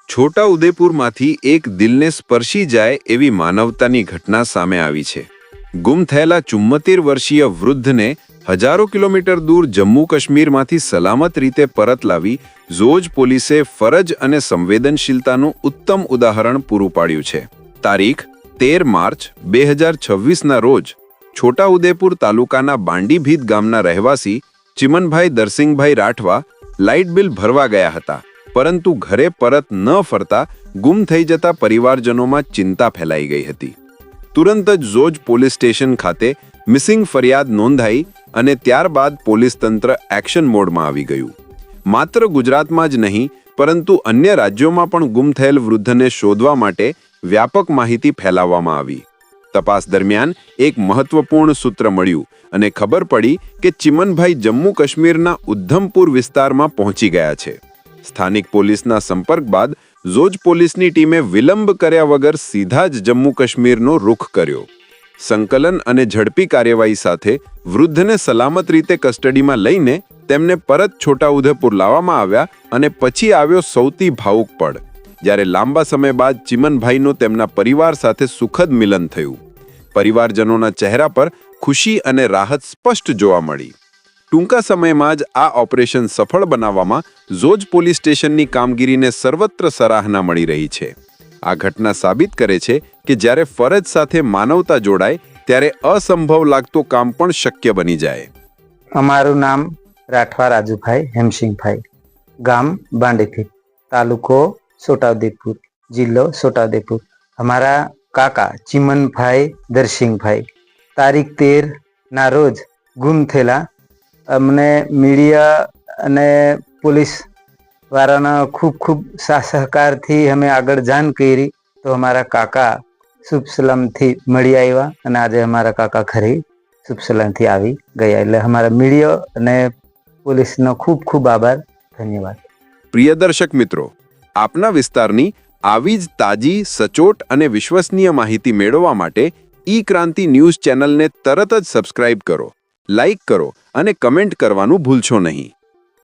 છોટા ઉદેપુરમાંથી એક દિલને સ્પર્શી જાય એવી માનવતાની ઘટના સામે આવી છે। ગુમ થયેલા 74 વર્ષીય વૃદ્ધને હજારો કિલોમીટર દૂર જમ્મુ કાશ્મીરમાંથી સલામત રીતે પરત લાવી ઝોજ પોલીસે ફરજ અને સંવેદનશીલતાનું ઉત્તમ ઉદાહરણ પૂરું પાડ્યું છે। તારીખ 13 માર્ચ 2026ના રોજ છોટા ઉદેપુર તાલુકાના બાંડીભીત ગામના રહેવાસી ચિમનભાઈ દરસિંગભાઈ રાઠવા લાઇટ બિલ ભરવા ગયા હતા, પરંતુ ઘરે પરત ન ફરતા ગુમ થઈ જતા પરિવારજનોમાં ચિંતા ફેલાઈ ગઈ હતી। તુરંત જ ઝોજ પોલીસ સ્ટેશન ખાતે મિસિંગ ફરિયાદ નોંધાઈ અને ત્યારબાદ પોલીસ તંત્ર એક્શન મોડમાં આવી ગયું। માત્ર ગુજરાતમાં જ નહીં પરંતુ અન્ય રાજ્યોમાં પણ ગુમ થયેલ વૃદ્ધને શોધવા માટે વ્યાપક માહિતી ફેલાવવામાં આવી। તપાસ દરમિયાન એક મહત્વપૂર્ણ સૂત્ર મળ્યું અને ખબર પડી કે ચિમનભાઈ જમ્મુ કાશ્મીરના ઉધમપુર વિસ્તારમાં પહોંચી ગયા છે। સ્થાનિક પોલીસના સંપર્ક બાદ ઝોજ પોલીસની ટીમે વિલંબ કર્યા વગર સીધા જ જમ્મુ કાશ્મીરનો રૂખ કર્યો। સંકલન અને ઝડપી કાર્યવાહી સાથે વૃદ્ધને સલામત રીતે કસ્ટડીમાં લઈને તેમને પરત છોટા ઉદેપુર લાવવામાં આવ્યા અને પછી આવ્યો સૌથી ભાવુક પળ, જ્યારે લાંબા સમય બાદ ચિમનભાઈનું તેમના પરિવાર સાથે સુખદ મિલન થયું। પરિવારજનોના ચહેરા પર ખુશી અને રાહત સ્પષ્ટ જોવા મળી। ટૂંકા સમયમાં જ આ ઓપરેશન સફળ બનાવવામાં ઝોજ પોલીસ સ્ટેશનની કામગીરીને સર્વત્ર સરાહના મળી રહી છે। આ ઘટના સાબિત કરે છે કે જ્યારે ફરજ સાથે માનવતા જોડાય ત્યારે અસંભવ લાગતો કામ પણ શક્ય બની જાય। અમારું નામ રાઠવા રાજુભાઈ હેમસિંહભાઈ, ગામ બાંડીભીત, તાલુકો છોટાઉદેપુર, જિલ્લો છોટાઉદેપુર। हमारा काका चिमनभाई दरसिंगभाई तारीख 13 रोज गुम थेला। अमने मीडिया અને પોલીસ વાળાના ખૂબ સાથ સહકારથી અમે આગળ જાણ કરી તો અમારા કાકા શુભ સલામથી મળી આવ્યા અને આજે અમારા કાકા ઘરે શુભ સલામથી આવી ગયા। એટલે અમારા મીડિયા અને પોલીસનો ખૂબ આભાર, ધન્યવાદ। પ્રિય દર્શક મિત્રો, આપના વિસ્તારની આવી જ તાજી, સચોટ અને વિશ્વસનીય માહિતી મેળવવા માટે ઈ ક્રાંતિ ન્યૂઝ ચેનલને તરત જ સબસ્ક્રાઇબ કરો, લાઇક કરો અને કમેન્ટ કરવાનું ભૂલશો નહીં।